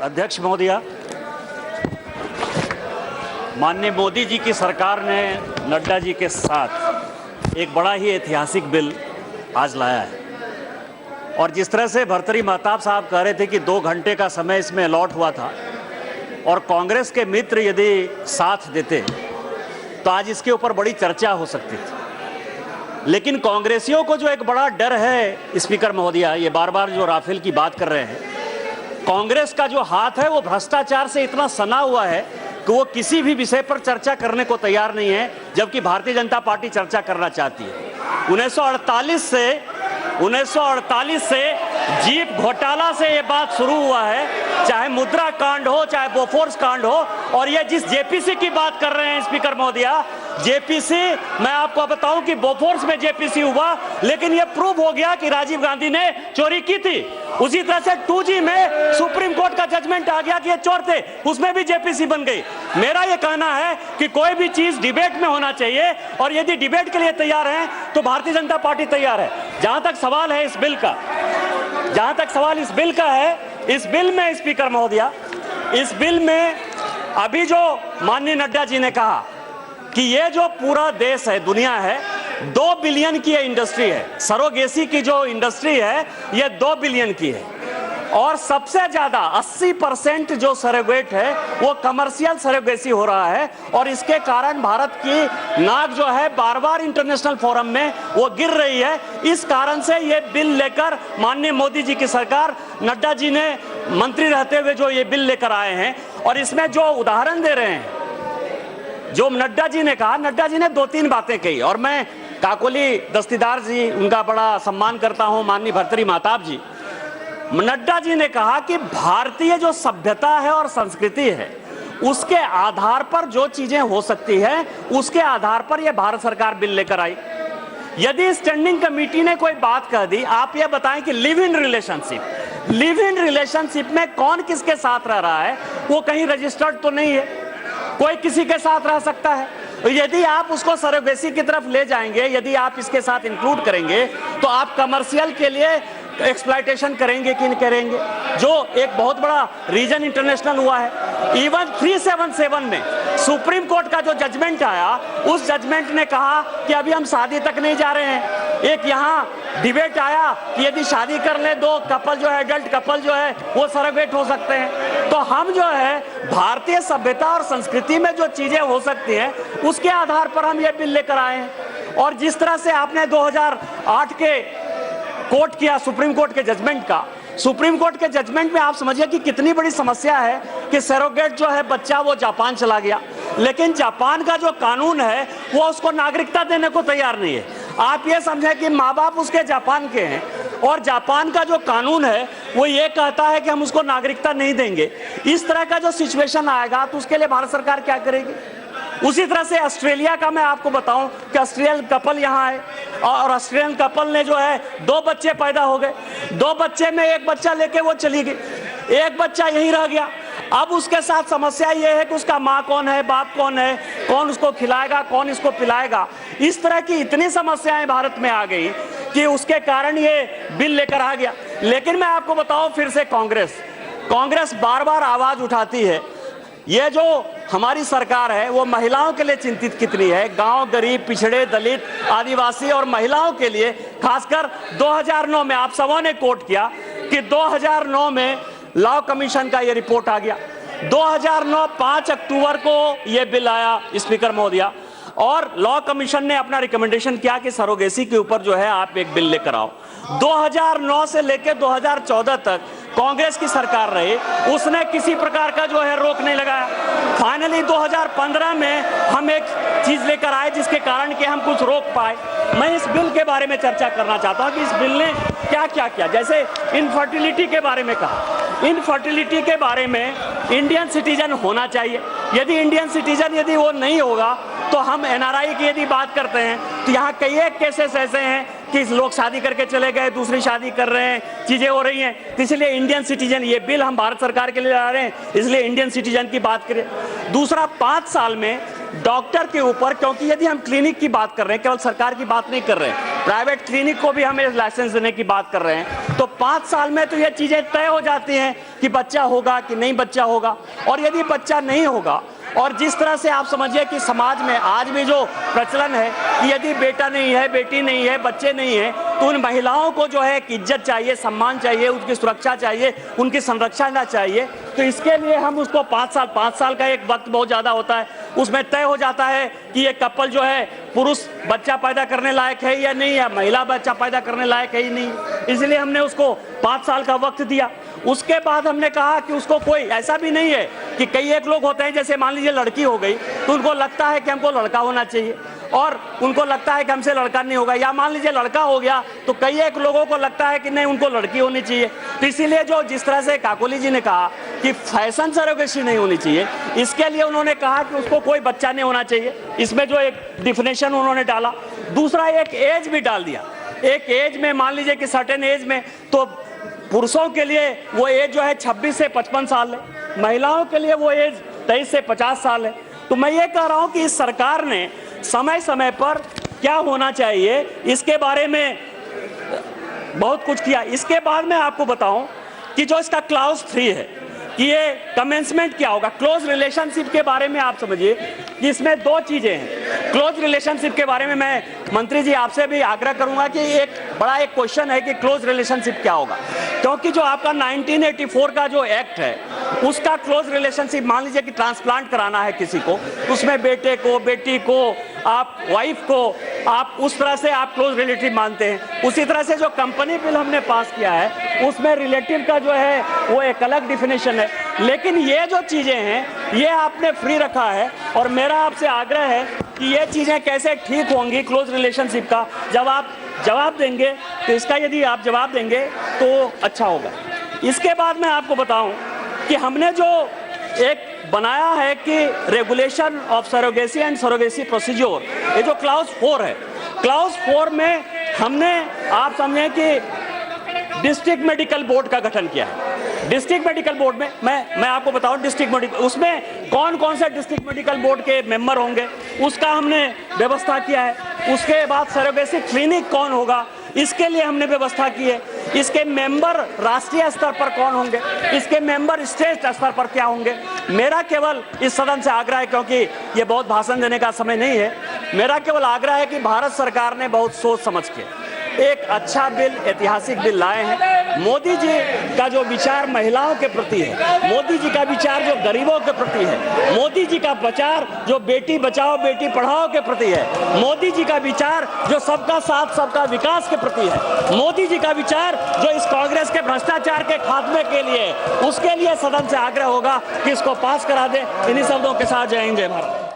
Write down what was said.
अध्यक्ष महोदया, माननीय मोदी जी की सरकार ने नड्डा जी के साथ एक बड़ा ही ऐतिहासिक बिल आज लाया है। और जिस तरह से भर्तृहरि महताब साहब कह रहे थे कि 2 घंटे का समय इसमें अलॉट हुआ था और कांग्रेस के मित्र यदि साथ देते तो आज इसके ऊपर बड़ी चर्चा हो सकती थी। लेकिन कांग्रेसियों को जो एक बड़ा डर है स्पीकर महोदया, ये बार बार जो राफेल की बात कर रहे हैं, कांग्रेस का जो हाथ है वो भ्रष्टाचार से इतना सना हुआ है कि वो किसी भी विषय पर चर्चा करने को तैयार नहीं है, जबकि भारतीय जनता पार्टी चर्चा करना चाहती है। 1948 से जीप घोटाला से ये बात शुरू हुआ है, चाहे मुद्रा कांड हो, चाहे बोफोर्स कांड हो। और ये जिस जेपीसी की बात कर रहे हैं स्पीकर महोदया, जेपीसी, मैं आपको बताऊं कि बोफोर्स में जेपीसी हुआ, लेकिन ये प्रूव हो गया कि राजीव गांधी ने चोरी की थी। उसी तरह से 2G में सुप्रीम कोर्ट का जजमेंट आ गया कि ये चोर थे, उसमें भी जेपीसी बन गई। मेरा ये कहना है कि कोई भी चीज डिबेट में होना चाहिए, और यदि डिबेट के लिए तैयार हैं तो भारतीय जनता पार्टी तैयार है। जहां तक सवाल है इस बिल का, इस बिल में स्पीकर महोदया, इस बिल में अभी जो माननीय नड्डा जी ने कहा कि ये जो पूरा देश है, दुनिया है, 2 बिलियन की ये इंडस्ट्री है। सरोगेसी की जो इंडस्ट्री है ये 2 बिलियन की है, और सबसे ज्यादा 80% जो सरोगेट है वो कमर्शियल सरोगेसी हो रहा है। और इसके कारण भारत की नाक जो है बार बार इंटरनेशनल फोरम में वो गिर रही है। इस कारण से ये बिल लेकर माननीय मोदी जी की सरकार, नड्डा जी ने मंत्री रहते हुए जो ये बिल लेकर आए हैं, और इसमें जो उदाहरण दे रहे हैं, जो नड्डा जी ने कहा, नड्डा जी ने 2-3 बातें कही, और मैं काकोली दस्तीदार जी, उनका बड़ा सम्मान करता हूं, माननीय भर्तृहरि महताब जी। नड्डा जी ने कहा कि भारतीय जो सभ्यता है और संस्कृति है, उसके आधार पर जो चीजें हो सकती है, उसके आधार पर यह भारत सरकार बिल लेकर आई। यदि स्टैंडिंग कमेटी ने कोई बात कह दी, आप यह बताएं कि लिव इन रिलेशनशिप में कौन किसके साथ रह रहा है, वो कहीं रजिस्टर्ड तो नहीं है, कोई किसी के साथ रह सकता है। यदि आप उसको सरोगेसी की तरफ ले जाएंगे, यदि आप इसके साथ इंक्लूड करेंगे, तो आप कमर्शियल के लिए एक्सप्लॉयटेशन करेंगे कि नहीं करेंगे, जो एक बहुत बड़ा रीजन इंटरनेशनल हुआ है। इवन 377 में सुप्रीम कोर्ट का जो जजमेंट आया, उस जजमेंट ने कहा कि अभी हम शादी तक नहीं जा रहे हैं। एक यहाँ डिबेट आया कि यदि शादी कर ले 2 कपल जो है, एडल्ट कपल जो है, वो सरोगेट हो सकते हैं। तो हम जो है भारतीय सभ्यता और संस्कृति में जो चीजें हो सकती हैं, उसके आधार पर हम ये बिल लेकर आए हैं। और जिस तरह से आपने 2008 के कोर्ट किया, सुप्रीम कोर्ट के जजमेंट का, सुप्रीम कोर्ट के जजमेंट में आप समझिए कि कितनी बड़ी समस्या है कि सरोगेट जो है बच्चा, वो जापान चला गया, लेकिन जापान का जो कानून है वो उसको नागरिकता देने को तैयार नहीं है। आप ये समझें कि माँ बाप उसके जापान के हैं, और जापान का जो कानून है वो ये कहता है कि हम उसको नागरिकता नहीं देंगे। इस तरह का जो सिचुएशन आएगा तो उसके लिए भारत सरकार क्या करेगी? उसी तरह से ऑस्ट्रेलिया का मैं आपको बताऊं कि ऑस्ट्रेलियन कपल यहाँ आए, और ऑस्ट्रेलियन कपल ने जो है 2 बच्चे पैदा हो गए। 2 बच्चे में एक बच्चा लेके वो चली गई, एक बच्चा यहीं रह गया। अब उसके साथ समस्या ये है कि उसका माँ कौन है, बाप कौन है, कौन उसको खिलाएगा, कौन इसको पिलाएगा। इस तरह की इतनी समस्याएं भारत में आ गई कि उसके कारण ये बिल लेकर आ गया। लेकिन मैं आपको बताऊं, फिर से कांग्रेस बार बार आवाज उठाती है। ये जो हमारी सरकार है वो महिलाओं के लिए चिंतित कितनी है, गांव, गरीब, पिछड़े, दलित, आदिवासी और महिलाओं के लिए। खासकर 2009 में आप सबों ने कोट किया कि 2009 में लॉ कमीशन का ये रिपोर्ट आ गया। 2009 5 अक्टूबर को ये बिल आया स्पीकर महोदया, और लॉ कमीशन ने अपना रिकमेंडेशन किया कि सरोगेसी के ऊपर जो है आप एक बिल लेकर आओ। 2009 से लेकर 2014 तक कांग्रेस की सरकार रही, उसने किसी प्रकार का जो है रोक नहीं लगाया। फाइनली 2015 में हम एक चीज लेकर आए जिसके कारण कि हम कुछ रोक पाए। मैं इस बिल के बारे में चर्चा करना चाहता हूं कि इस बिल ने क्या क्या किया। जैसे इनफर्टिलिटी के बारे में कहा, इनफर्टिलिटी के बारे में इंडियन सिटीजन होना चाहिए। यदि इंडियन सिटीजन यदि वो नहीं होगा तो हम एनआरआई की यदि बात करते हैं तो यहाँ कई एक केसेस ऐसे हैं कि लोग शादी करके चले गए, दूसरी शादी कर रहे हैं, चीजें हो रही हैं। तो इसलिए इंडियन सिटीजन, ये बिल हम भारत सरकार के लिए ला रहे हैं, इसलिए इंडियन सिटीजन की बात करें। दूसरा, 5 साल में डॉक्टर के ऊपर, क्योंकि यदि हम क्लिनिक की बात कर रहे हैं, केवल सरकार की बात नहीं कर रहे हैं, प्राइवेट क्लिनिक को भी हमें लाइसेंस देने की बात कर रहे हैं, तो 5 साल में तो ये चीजें तय हो जाती हैं कि बच्चा होगा कि नहीं बच्चा होगा। और यदि बच्चा नहीं होगा, और जिस तरह से आप समझिए कि समाज में आज भी जो प्रचलन है कि यदि बेटा नहीं है, बेटी नहीं है, बच्चे नहीं है, तो उन महिलाओं को जो है एक इज्जत चाहिए, सम्मान चाहिए, उनकी सुरक्षा चाहिए, उनकी संरक्षण चाहिए। तो इसके लिए हम उसको 5 साल का एक वक्त बहुत ज़्यादा होता है, उसमें तय हो जाता है कि ये कपल जो है पुरुष बच्चा पैदा करने लायक है या नहीं, या महिला बच्चा पैदा करने लायक है ही नहीं, इसलिए हमने उसको 5 साल का वक्त दिया। उसके बाद हमने कहा कि उसको कोई ऐसा भी नहीं है कि कई एक लोग होते हैं, जैसे मान लीजिए लड़की हो गई तो उनको लगता है कि हमको लड़का होना चाहिए, और उनको लगता है कि हमसे लड़का नहीं होगा, या मान लीजिए लड़का हो गया तो कई एक लोगों को लगता है कि नहीं उनको लड़की होनी चाहिए। तो इसीलिए जो जिस तरह से काकोली जी ने कहा कि फैशन सरोगेसी नहीं होनी चाहिए, इसके लिए उन्होंने कहा कि उसको कोई बच्चा नहीं होना चाहिए, इसमें जो एक डिफिनेशन उन्होंने डाला। दूसरा एक एज भी डाल दिया, एक एज में मान लीजिए कि सर्टेन एज में, तो पुरुषों के लिए वो एज जो है 26 से 55 साल है, महिलाओं के लिए वो एज 23 से 50 साल है। तो मैं ये कह रहा हूं कि इस सरकार ने समय समय पर क्या होना चाहिए इसके बारे में बहुत कुछ किया। इसके बाद मैं आपको बताऊं कि जो इसका क्लॉज 3 है कि ये कमेंसमेंट क्या होगा, क्लोज रिलेशनशिप के बारे में आप समझिए कि इसमें 2 चीजें हैं। क्लोज रिलेशनशिप के बारे में मैं मंत्री जी आपसे भी आग्रह करूंगा कि एक बड़ा एक क्वेश्चन है कि क्लोज रिलेशनशिप क्या होगा, क्योंकि जो आपका 1984 का जो एक्ट है उसका क्लोज रिलेशनशिप, मान लीजिए कि ट्रांसप्लांट कराना है किसी को, उसमें बेटे को, बेटी को, आप वाइफ को आप उस तरह से आप क्लोज रिलेटिव मानते हैं। उसी तरह से जो कंपनी बिल हमने पास किया है उसमें रिलेटिव का जो है वो एक अलग डिफिनेशन है, लेकिन ये जो चीजें हैं ये आपने फ्री रखा है। और मेरा आपसे आग्रह है कि ये चीजें कैसे ठीक होंगी क्लोज रिलेशनशिप का, जब आप जवाब देंगे तो इसका यदि आप जवाब देंगे तो अच्छा होगा। इसके बाद मैं आपको बताऊं कि हमने जो एक बनाया है कि regulation of surrogacy and surrogacy procedure, ये जो क्लॉज 4 है, क्लॉज 4 में हमने आप समझें कि डिस्ट्रिक्ट मेडिकल बोर्ड का गठन किया है। डिस्ट्रिक्ट मेडिकल बोर्ड में मैं आपको बताऊं, डिस्ट्रिक्ट मेडिकल उसमें कौन कौन से डिस्ट्रिक्ट मेडिकल बोर्ड के मेंबर होंगे उसका हमने व्यवस्था किया है। उसके बाद सरोगेसी क्लिनिक कौन होगा इसके लिए हमने व्यवस्था की है। इसके मेंबर राष्ट्रीय स्तर पर कौन होंगे, इसके मेंबर स्टेट स्तर पर क्या होंगे। मेरा केवल इस सदन से आग्रह है, क्योंकि ये बहुत भाषण देने का समय नहीं है, मेरा केवल आग्रह है कि भारत सरकार ने बहुत सोच समझ के एक अच्छा बिल, ऐतिहासिक बिल लाए हैं। मोदी जी का जो विचार महिलाओं के प्रति है, मोदी जी का विचार जो गरीबों के प्रति है, मोदी जी का विचार जो बेटी बचाओ बेटी पढ़ाओ के प्रति है, मोदी जी का विचार जो सबका साथ सबका विकास के प्रति है, मोदी जी का विचार जो इस कांग्रेस के भ्रष्टाचार के खात्मे के लिए, उसके लिए सदन से आग्रह होगा कि इसको पास करा दे। इन्हीं शब्दों के साथ जय हिंद, जय भारत।